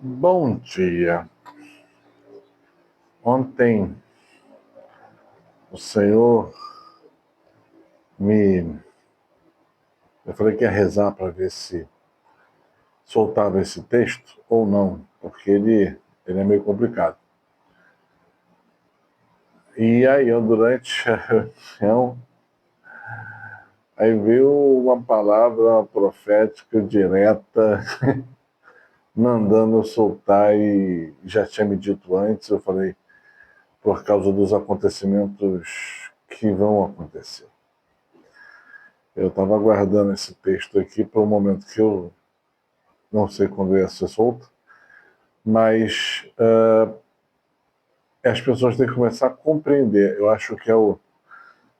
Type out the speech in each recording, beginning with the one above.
Bom dia. Ontem o Senhor Eu falei que ia rezar para ver se soltava esse texto ou não, porque ele é meio complicado. E aí, durante a reunião, aí veio uma palavra profética direta, mandando eu soltar, e já tinha me dito antes. Eu falei, por causa dos acontecimentos que vão acontecer. Eu estava aguardando esse texto aqui para um momento que eu não sei quando ia ser solto, mas as pessoas têm que começar a compreender. Eu acho que é o...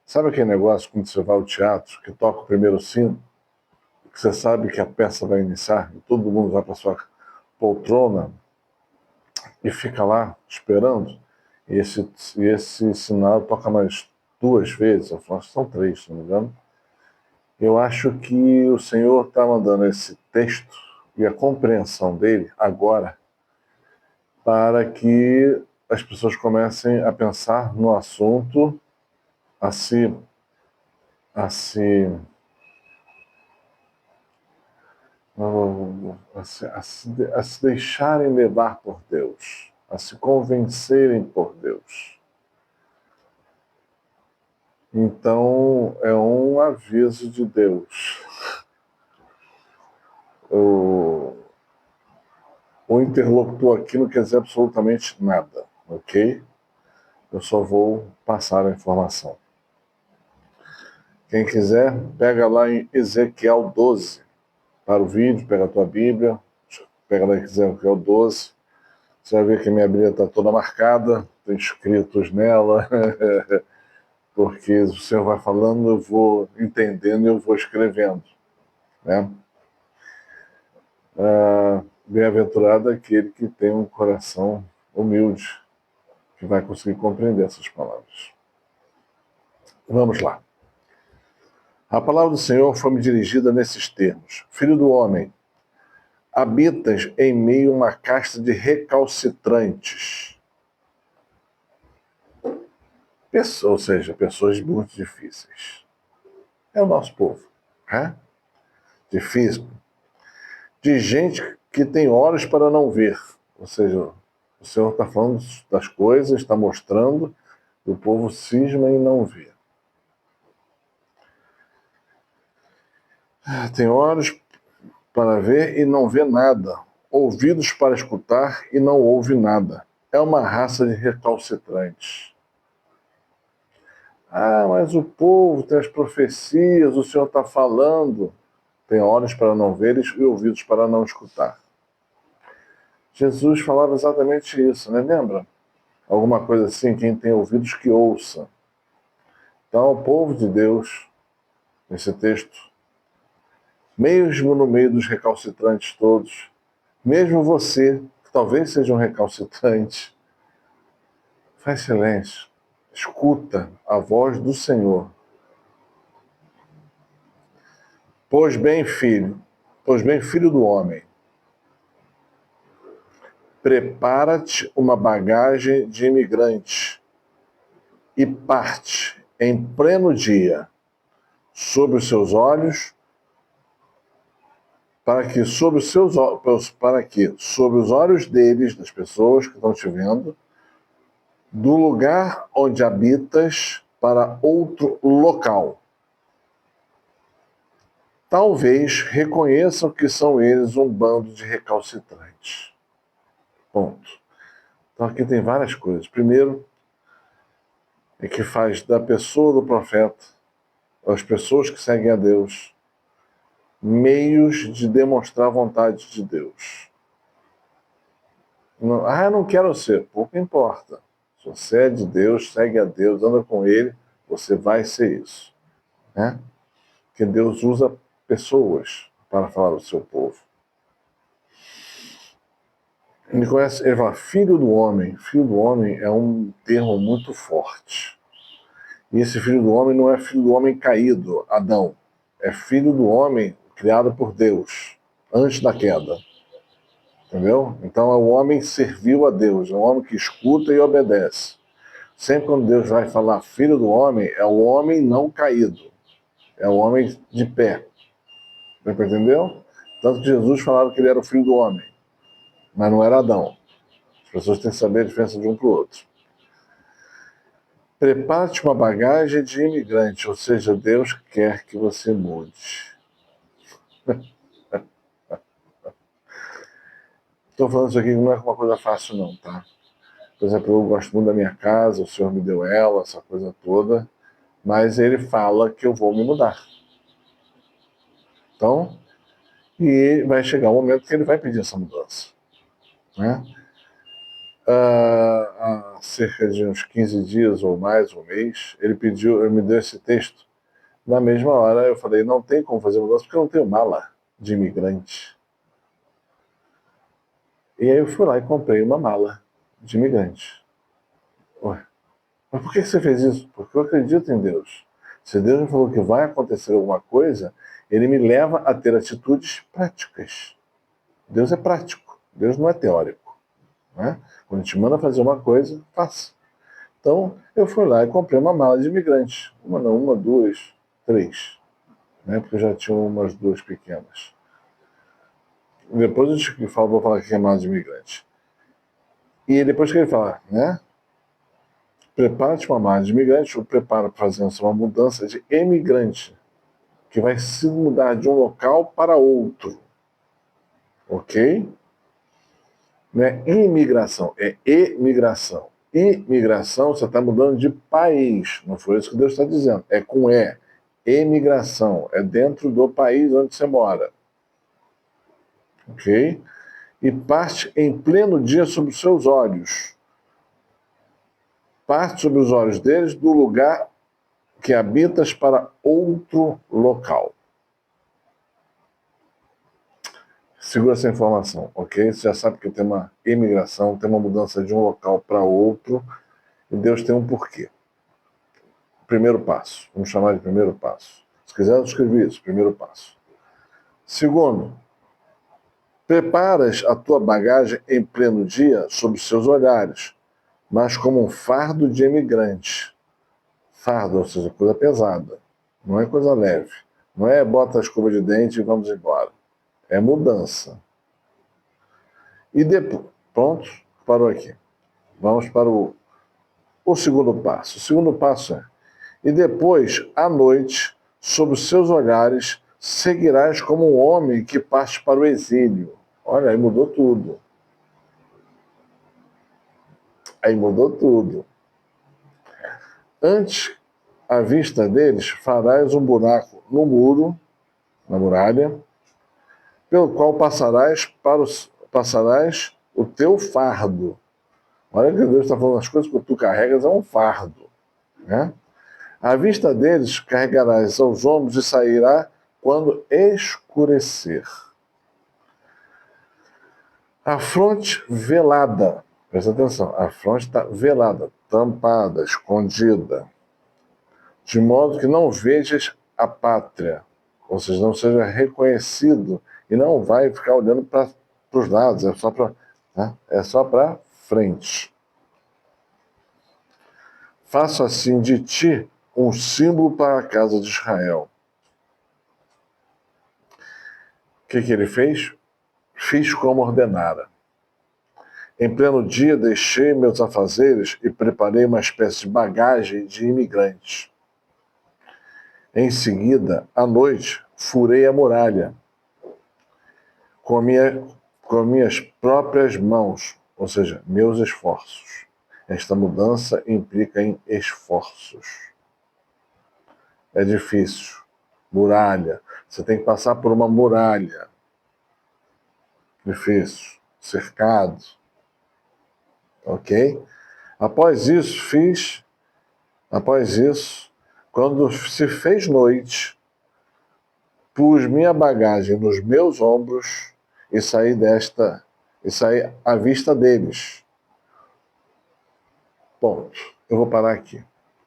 Sabe aquele negócio quando você vai ao teatro, que toca o primeiro sino, que você sabe que a peça vai iniciar, e todo mundo vai para sua poltrona e fica lá esperando, e esse sinal toca mais 2 vezes, eu acho que são 3, se não me engano. Eu acho que o Senhor está mandando esse texto e a compreensão dele agora, para que as pessoas comecem a pensar no assunto, a se deixarem levar por Deus, a se convencerem por Deus. Então, é um aviso de Deus. O interlocutor aqui não quer dizer absolutamente nada, ok? Eu só vou passar a informação. Quem quiser, pega lá em Ezequiel 12, para o vídeo, pega a tua Bíblia, pega lá em Ezequiel 12, você vai ver que minha Bíblia está toda marcada, tem escritos nela, porque o Senhor vai falando, eu vou entendendo e eu vou escrevendo, né? Bem-aventurado aquele que tem um coração humilde, que vai conseguir compreender essas palavras. Vamos lá. A palavra do Senhor foi-me dirigida nesses termos: Filho do homem, habitas em meio a uma casta de recalcitrantes. Ou seja, pessoas muito difíceis. É o nosso povo. Né? Difícil. De gente que tem olhos para não ver. Ou seja, o Senhor está falando das coisas, está mostrando, e o povo cisma em não ver. Tem olhos para ver e não vê nada. Ouvidos para escutar e não ouve nada. É uma raça de recalcitrantes. Mas o povo tem as profecias, o Senhor está falando. Tem olhos para não ver e ouvidos para não escutar. Jesus falava exatamente isso, né? Lembra? Alguma coisa assim, quem tem ouvidos que ouça. Então, o povo de Deus, nesse texto, mesmo no meio dos recalcitrantes todos, mesmo você, que talvez seja um recalcitrante, faz silêncio, escuta a voz do Senhor. Pois bem, filho do homem, prepara-te uma bagagem de imigrante e parte em pleno dia sobre os seus olhos, para que sobre os olhos deles, das pessoas que estão te vendo, do lugar onde habitas para outro local. Talvez reconheçam que são eles um bando de recalcitrantes. Ponto. Então aqui tem várias coisas. Primeiro, é que faz da pessoa do profeta, as pessoas que seguem a Deus, meios de demonstrar a vontade de Deus. Eu não quero ser. Pouco importa. Se você é de Deus, segue a Deus, anda com Ele, você vai ser isso. Né? Porque Deus usa pessoas para falar ao seu povo. Ele fala, filho do homem. Filho do homem é um termo muito forte. E esse filho do homem não é filho do homem caído, Adão. É filho do homem criado por Deus, antes da queda. Entendeu? Então é o homem servil a Deus, é o homem que escuta e obedece. Sempre quando Deus vai falar filho do homem, é o homem não caído, é o homem de pé. Entendeu? Tanto que Jesus falava que ele era o filho do homem, mas não era Adão. As pessoas têm que saber a diferença de um para o outro. Prepare-te uma bagagem de imigrante, ou seja, Deus quer que você mude. Estou falando isso aqui não é uma coisa fácil não, tá? Por exemplo, eu gosto muito da minha casa, o Senhor me deu ela, essa coisa toda, mas ele fala que eu vou me mudar. Então, e vai chegar um momento que ele vai pedir essa mudança. Né? Há cerca de uns 15 dias ou mais, um mês, ele me deu esse texto. Na mesma hora eu falei, não tem como fazer mudança porque eu não tenho mala de imigrante. E aí eu fui lá e comprei uma mala de imigrante. Ué, mas por que você fez isso? Porque eu acredito em Deus. Se Deus me falou que vai acontecer alguma coisa, ele me leva a ter atitudes práticas. Deus é prático, Deus não é teórico. Né? Quando te manda fazer uma coisa, faça. Então, eu fui lá e comprei uma mala de imigrante. Uma não, uma, duas, três. Né? Porque eu já tinha umas duas pequenas. Depois eu vou falar que é mala de imigrante. E depois que ele fala, né? Prepara-te uma mala de imigrante, ou prepara para fazer uma mudança de emigrante, que vai se mudar de um local para outro. Ok? Não é imigração, é emigração. Imigração, você está mudando de país. Não foi isso que Deus está dizendo. É com E. Emigração. É dentro do país onde você mora. Ok? E parte em pleno dia sobre os seus olhos. Parte sobre os olhos deles do lugar que habitas para outro local. Segura essa informação, ok? Você já sabe que tem uma imigração, tem uma mudança de um local para outro, e Deus tem um porquê. Primeiro passo, vamos chamar de primeiro passo. Se quiser, escrever isso, primeiro passo. Segundo, preparas a tua bagagem em pleno dia sob seus olhares, mas como um fardo de imigrante. Fardo, ou seja, coisa pesada, não é coisa leve. Não é bota a escova de dente e vamos embora. É mudança. E depois, pronto, parou aqui. Vamos para o segundo passo. O segundo passo é: e depois, à noite, sob os seus olhares, seguirás como um homem que parte para o exílio. Olha, aí mudou tudo. Aí mudou tudo. Antes, à vista deles, farás um buraco no muro, na muralha, pelo qual passarás o teu fardo. Olha que Deus está falando, as coisas que tu carregas é um fardo. Né? À vista deles, carregarás aos ombros e sairá quando escurecer. A fronte velada, presta atenção, a fronte está velada, tampada, escondida, de modo que não vejas a pátria, ou seja, não seja reconhecido e não vai ficar olhando para os lados, é só para frente. Faço assim de ti um símbolo para a casa de Israel. O que ele fez? Fiz como ordenara. Em pleno dia deixei meus afazeres e preparei uma espécie de bagagem de imigrante. Em seguida, à noite, furei a muralha com minhas próprias mãos, ou seja, meus esforços. Esta mudança implica em esforços. É difícil. Muralha. Você tem que passar por uma muralha. Difícil. Cercado. Ok? Após isso, quando se fez noite, pus minha bagagem nos meus ombros e saí à vista deles. Ponto. Eu vou parar aqui,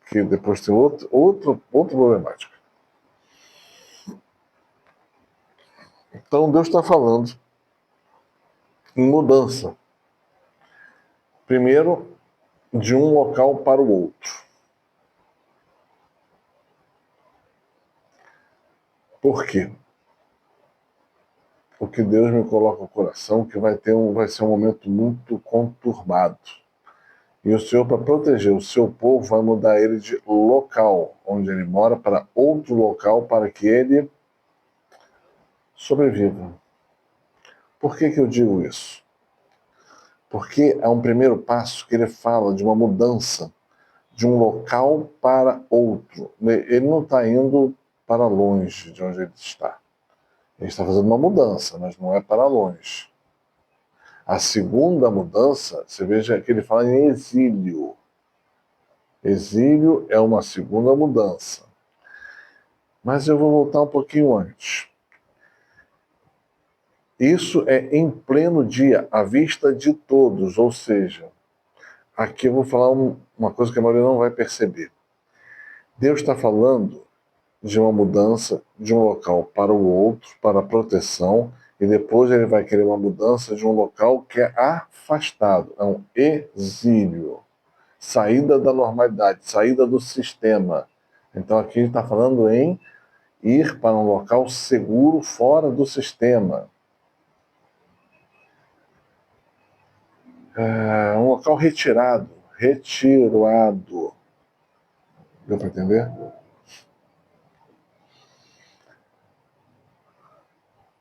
que depois tem outra problemática. Então Deus está falando em mudança. Primeiro, de um local para o outro. Por quê? Porque Deus me coloca no coração que vai ser um momento muito conturbado. E o Senhor, para proteger o seu povo, vai mudar ele de local, onde ele mora, para outro local, para que ele sobreviva. Por que eu digo isso? Porque é um primeiro passo que ele fala de uma mudança de um local para outro. Ele não está indo para longe de onde ele está. Ele está fazendo uma mudança, mas não é para longe. A segunda mudança, você veja que ele fala em exílio. Exílio é uma segunda mudança. Mas eu vou voltar um pouquinho antes. Isso é em pleno dia, à vista de todos, ou seja, aqui eu vou falar uma coisa que a maioria não vai perceber. Deus está falando de uma mudança de um local para o outro, para a proteção, e depois ele vai querer uma mudança de um local que é afastado, é um exílio, saída da normalidade, saída do sistema. Então aqui ele está falando em ir para um local seguro fora do sistema. Um local retirado. Deu para entender?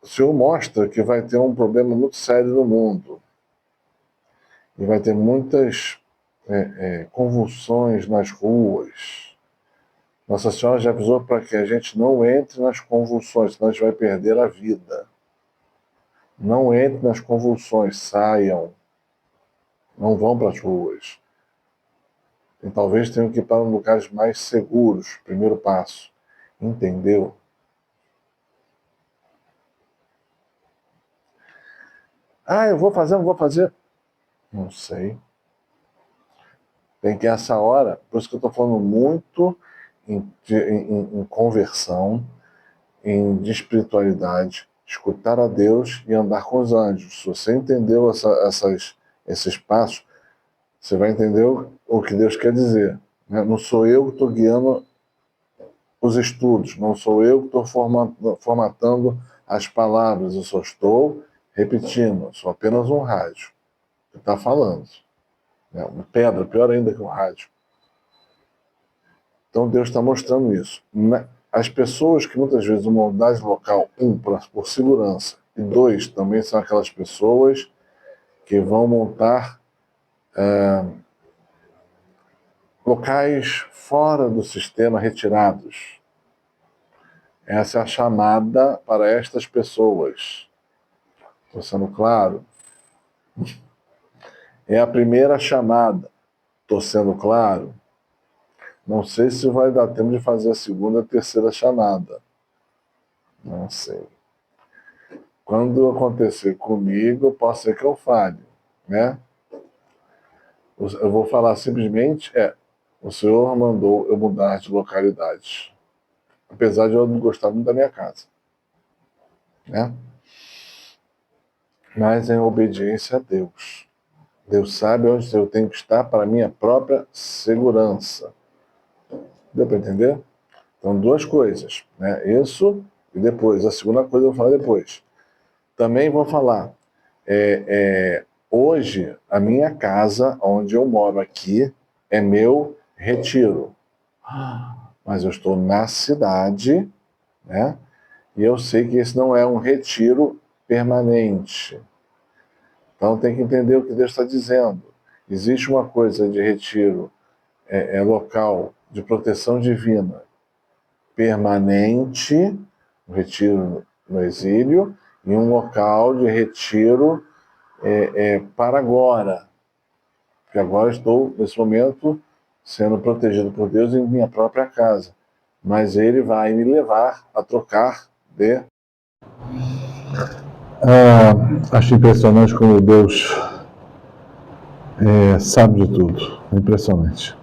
O Senhor mostra que vai ter um problema muito sério no mundo. E vai ter muitas convulsões nas ruas. Nossa Senhora já avisou para que a gente não entre nas convulsões, senão a gente vai perder a vida. Não entre nas convulsões, saiam. Não vão para as ruas. E talvez tenham que ir para lugares mais seguros, primeiro passo. Entendeu? Eu vou fazer, não vou fazer. Não sei. Tem que essa hora, por isso que eu estou falando muito em conversão, de espiritualidade, escutar a Deus e andar com os anjos. Se você entendeu esses passos, você vai entender o que Deus quer dizer. Não sou eu que estou guiando os estudos, não sou eu que estou formatando as palavras, eu só estou repetindo, sou apenas um rádio que está falando. Uma pedra, pior ainda que um rádio. Então Deus está mostrando isso. As pessoas que muitas vezes vão mudar de local, por segurança, e dois, também são aquelas pessoas que vão montar locais fora do sistema, retirados. Essa é a chamada para estas pessoas. Estou sendo claro? É a primeira chamada. Estou sendo claro? Não sei se vai dar tempo de fazer a segunda e a terceira chamada. Não sei. Quando acontecer comigo, pode ser que eu fale, né? Eu vou falar simplesmente, o Senhor mandou eu mudar de localidade. Apesar de eu não gostar muito da minha casa. Né? Mas em obediência a Deus. Deus sabe onde eu tenho que estar para a minha própria segurança. Deu para entender? Então, duas coisas. Né? Isso e depois. A segunda coisa eu vou falar depois. Também vou falar. Hoje, a minha casa, onde eu moro aqui, é meu retiro. Mas eu estou na cidade, né? E eu sei que esse não é um retiro permanente. Então tem que entender o que Deus está dizendo. Existe uma coisa de retiro local, de proteção divina, permanente, um retiro no exílio, e um local de retiro para agora. Porque agora estou, nesse momento, sendo protegido por Deus em minha própria casa. Mas Ele vai me levar a trocar de... acho impressionante como Deus sabe de tudo. É impressionante.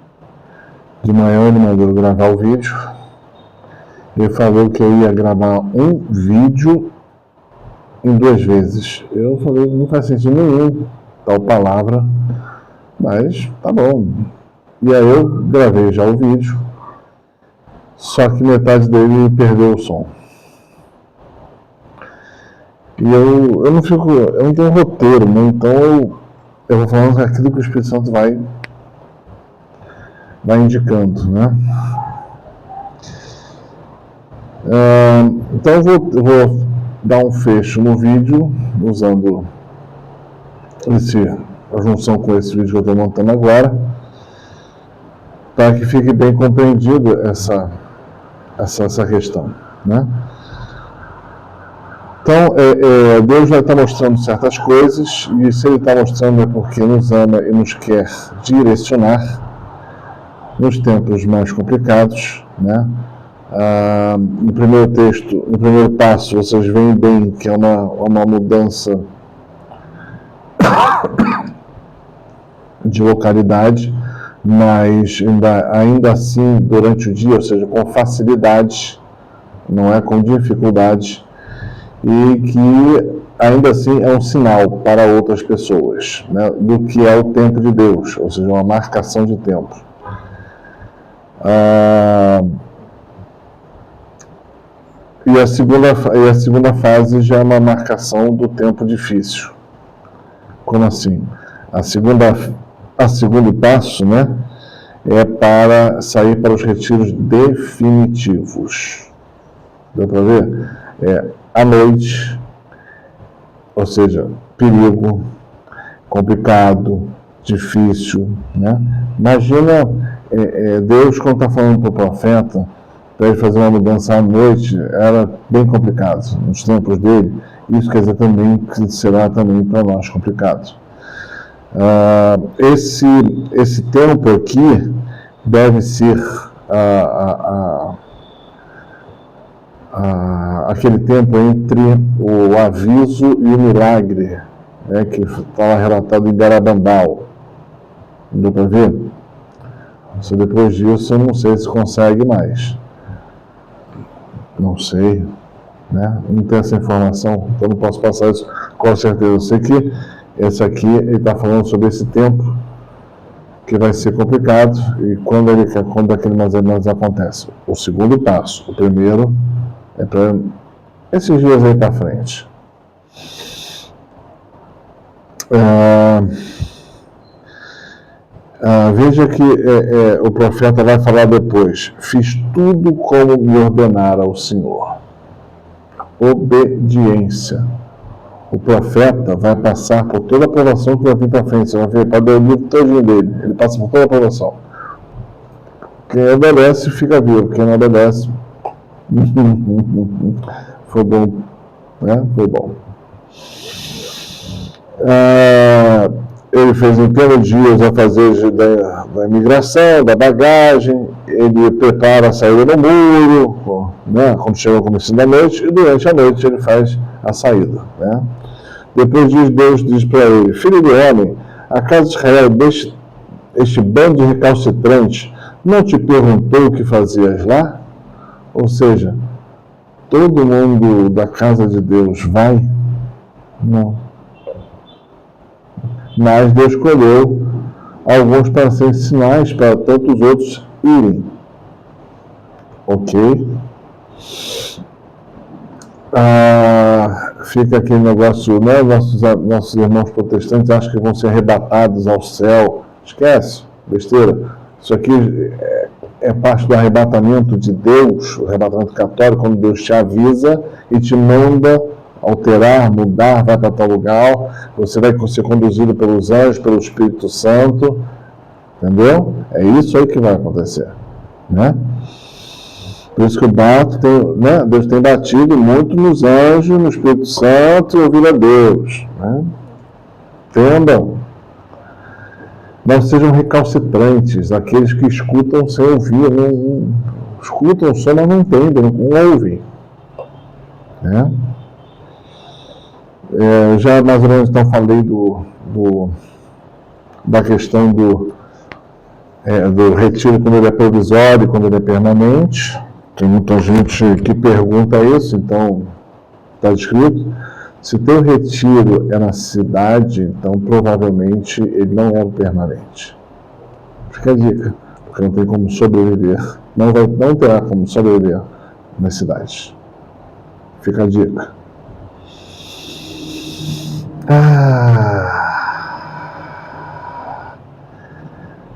De manhã ele mandou eu gravar o vídeo. Ele falou que eu ia gravar um vídeo em 2 vezes. Eu falei, não faz sentido nenhum tal palavra, mas tá bom. E aí eu gravei já o vídeo, só que metade dele perdeu o som. E eu não fico, eu não tenho roteiro, né? Então eu vou falando aquilo que o Espírito Santo vai indicando, né? Então eu vou dar um fecho no vídeo, usando a junção com esse vídeo que eu estou montando agora, para que fique bem compreendido essa questão, né? Então, Deus vai estar mostrando certas coisas, e se Ele está mostrando é porque nos ama e nos quer direcionar nos tempos mais complicados, né? No primeiro texto, no primeiro passo, vocês veem bem que é uma mudança de localidade, mas ainda assim, durante o dia, ou seja, com facilidade, não é com dificuldade, e que ainda assim é um sinal para outras pessoas, né, do que é o tempo de Deus, ou seja, uma marcação de tempo. E a segunda fase já é uma marcação do tempo difícil. Como assim? O segundo passo, né, é para sair para os retiros definitivos. Deu para ver? À noite, ou seja, perigo, complicado, difícil, né? Imagina Deus, quando está falando para o profeta, para ele fazer uma mudança à noite, era bem complicado nos tempos dele. Isso quer dizer também que será também para nós complicado. Esse tempo aqui deve ser aquele tempo entre o aviso e o milagre, né, que estava relatado em Garabandal. Deu para ver? Se depois disso eu não sei se consegue mais. Não sei, né? Não tenho essa informação, então não posso passar isso com certeza. Eu sei que esse aqui, ele está falando sobre esse tempo que vai ser complicado e quando aquele mais ou menos acontece. O segundo passo, o primeiro é para esses dias aí para frente. Veja que o profeta vai falar depois: fiz tudo como me ordenara o Senhor. Obediência. O profeta vai passar por toda a aprovação que vai vir para frente. Você vai ver para o livro todinho dele. Ele passa por toda a aprovação. Quem obedece fica vivo. Quem não obedece foi bom, né? Foi bom. Ele fez em pleno dia os afazeres da imigração, da bagagem, ele prepara a saída no muro, né, quando chega o começo da noite, e durante a noite ele faz a saída, né. Depois Deus diz para ele: filho do homem, a casa de Israel, este bando de recalcitrantes, não te perguntou o que fazias lá? Ou seja, todo mundo da casa de Deus vai? Não. Mas Deus escolheu alguns para serem sinais para tantos outros irem. Ok? Fica aquele negócio, né? Nossos irmãos protestantes acham que vão ser arrebatados ao céu. Esquece, besteira. Isso aqui é parte do arrebatamento de Deus, o arrebatamento católico, quando Deus te avisa e te manda alterar, mudar, vai para tal lugar, você vai ser conduzido pelos anjos, pelo Espírito Santo, entendeu? É isso aí que vai acontecer, né? Por isso que Deus tem batido muito nos anjos, no Espírito Santo e ouvir a Deus, né? Entendam? Não sejam recalcitrantes, aqueles que escutam sem ouvir, não escutam só, mas não entendem, não ouvem, né? Já mais ou menos então falei da questão do retiro quando ele é provisório e quando ele é permanente. Tem muita gente que pergunta isso, então está descrito. Se o teu retiro é na cidade, então provavelmente ele não é o permanente. Fica a dica, porque não tem como sobreviver, não terá como sobreviver nas cidades. Fica a dica.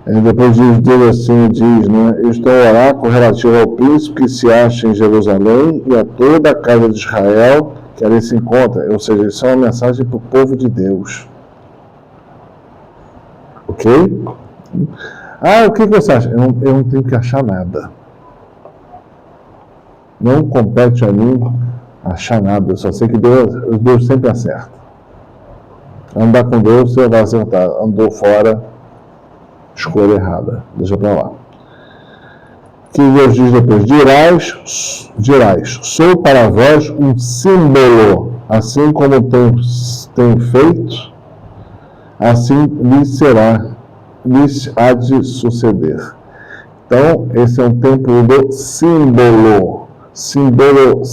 E depois diz, né? Este é o oráculo relativo ao príncipe que se acha em Jerusalém e a toda a casa de Israel que ali se encontra. Ou seja, isso é uma mensagem para o povo de Deus. Ok? O que você acha? Eu não tenho que achar nada. Não compete a mim achar nada. Eu só sei que Deus sempre acerta. Andar com Deus, você vai acertar. Andou fora, escolha errada. Deixa pra lá. Que Deus diz depois: dirás, sou para vós um símbolo, assim como tem feito, assim lhes há de suceder. Então, esse é um tempo do símbolo, sinal.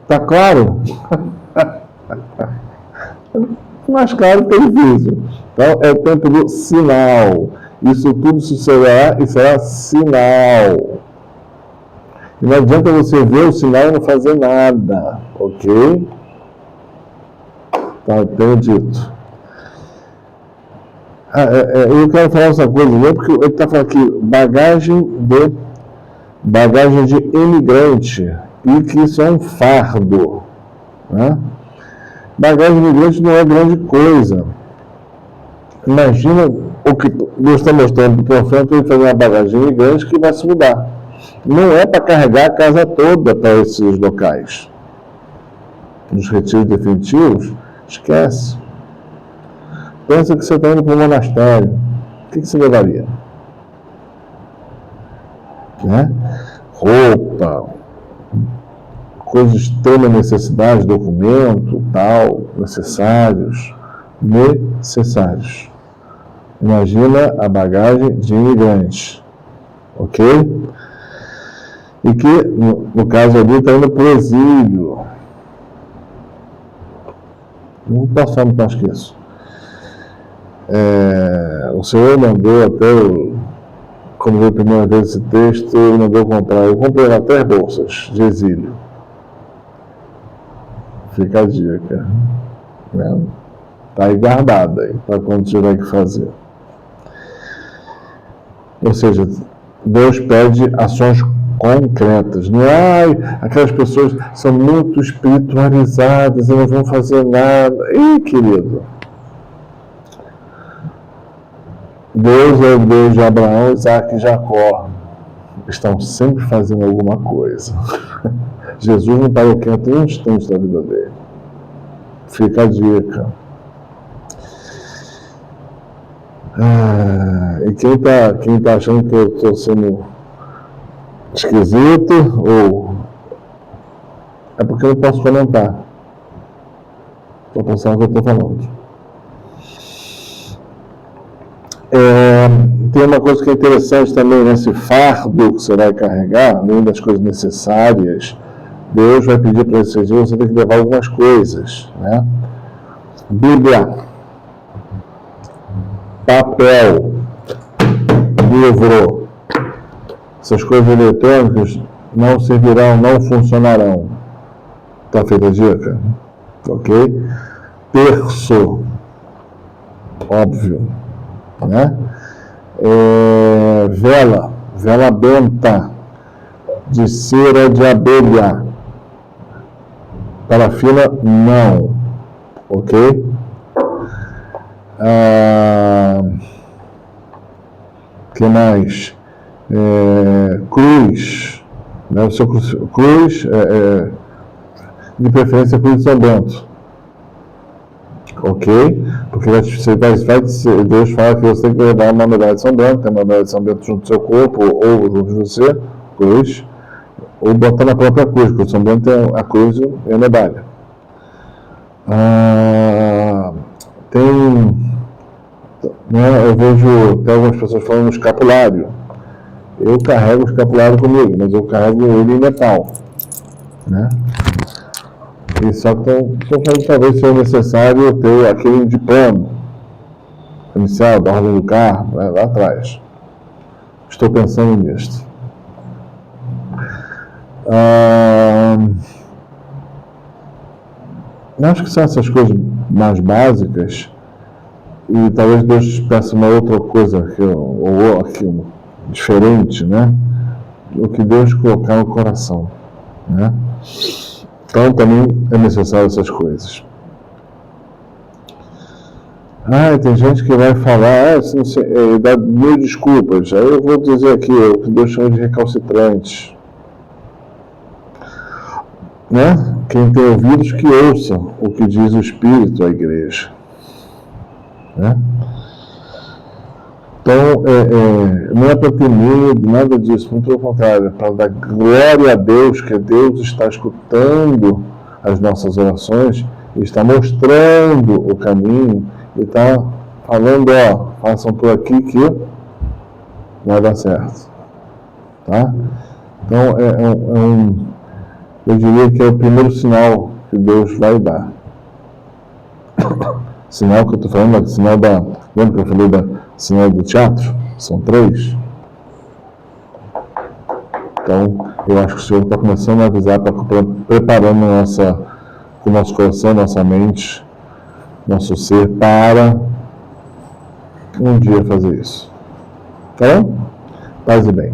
Tá claro? Mais claro que é difícil. Então, é o tempo do sinal. Isso tudo sucederá e será sinal. E não adianta você ver o sinal e não fazer nada, ok? Tá, tenho dito. Eu quero falar essa coisa, né? Porque ele está falando aqui, bagagem de imigrante, e que isso é um fardo, né? Bagagem de imigrante não é grande coisa. Imagina o que Deus está mostrando para o profeta, ele fazer uma bagagem de imigrante que vai se mudar. Não é para carregar a casa toda para esses locais. Nos retiros definitivos, esquece. Pensa que você está indo para um monastério. O que você levaria? Né? Roupa, coisas de extrema necessidade, documento, tal, necessários. Imagina a bagagem de imigrante. Ok? E que, no caso ali, está indo para o exílio. Não posso falar mais que isso. O Senhor mandou até, como veio a primeira vez esse texto, ele mandou comprar. Eu comprei até bolsas de exílio. Fica a dica. Né? Está aí guardada aí, para quando tiver que fazer. Ou seja, Deus pede ações concretas. Não é, aquelas pessoas são muito espiritualizadas e não vão fazer nada. Querido, Deus é o Deus de Abraão, Isaac e Jacó. Estão sempre fazendo alguma coisa. Jesus não parou quieto um instante da vida dele. Fica a dica. E quem tá achando que eu estou sendo esquisito, ou é porque eu não posso comentar. Estou pensando o que eu estou falando. Tem uma coisa que é interessante também, nesse fardo que você vai carregar, além das coisas necessárias, Deus vai pedir para esse dia, você tem que levar algumas coisas, né? Bíblia, papel, livro, essas coisas eletrônicas não servirão, não funcionarão. Está feita a dica? Ok? Terço, óbvio, né? Vela benta, de cera de abelha, parafina não, ok? Que mais? Cruz, né? O seu cruz, de preferência cruz de São Bento, ok? Porque Deus fala que você tem que levar uma medalha de São Bento, tem uma medalha de São Bento junto do seu corpo, ou junto de você, cruz, ou botar na própria cruz, porque o São Bento é a cruz e a medalha. Né, eu vejo até algumas pessoas falando no escapulário. Eu carrego o escapulário comigo, mas eu carrego ele em metal, né? E só que estou falando que talvez seja necessário ter aquele diploma inicial da ordem do carro, né, lá atrás. Estou pensando nisto. Acho que são essas coisas mais básicas. E talvez Deus peça uma outra coisa ou diferente, né? O que Deus colocar no coração, né? Então também é necessário essas coisas. Tem gente que vai falar, dá mil desculpas. Aí eu vou dizer aqui, o que Deus chama de recalcitrantes. Né? Quem tem ouvidos que ouça o que diz o Espírito à igreja. Né? Então, não é para ter medo, nada disso, muito pelo contrário, é para dar glória a Deus, que Deus está escutando as nossas orações, e está mostrando o caminho, e está falando, façam por aqui que vai dar certo. Tá? Então, eu diria que é o primeiro sinal que Deus vai dar. Sinal que eu estou falando, sinal da... Lembra que eu falei da sinal do teatro? São 3. Então, eu acho que o Senhor está começando a avisar, está preparando o nosso coração, nossa mente, nosso ser para um dia fazer isso. Tá bom? Paz e bem.